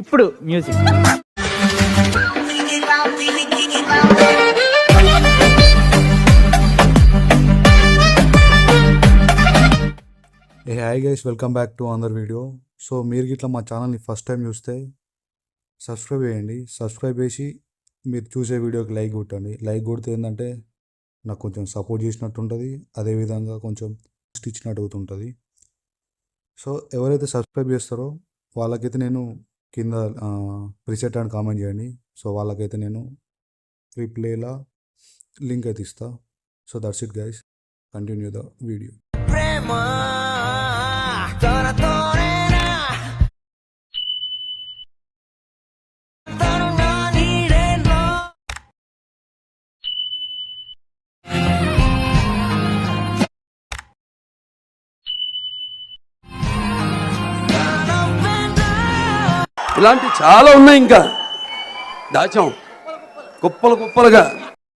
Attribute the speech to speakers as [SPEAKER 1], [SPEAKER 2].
[SPEAKER 1] ఇప్పుడు music.
[SPEAKER 2] A hi guys, welcome back to another video. So మీరు గిట్లా మా ఛానల్ని ఫస్ట్ టైం చూస్తే సబ్స్క్రైబ్ చేయండి. సబ్స్క్రైబ్ చేసి మీరు చూసే వీడియోకి లైక్ కొట్టండి. లైక్ కొడితే ఏంటంటే నాకు కొంచెం సపోర్ట్ చేసినట్టు ఉంటుంది, అదేవిధంగా కొంచెం ఇచ్చినట్టు అవుతుంటుంది. సో ఎవరైతే సబ్స్క్రైబ్ చేస్తారో వాళ్ళకైతే నేను కింద ప్రిసెట్ అని కామెంట్ చేయండి. సో వాళ్ళకైతే నేను రిప్లేలా లింక్ అయితే ఇస్తా. So that's it guys, continue the video.
[SPEAKER 3] ఇలాంటి చాలా ఉన్నాయి, ఇంకా దాచాం కుప్పలు కుప్పలుగా.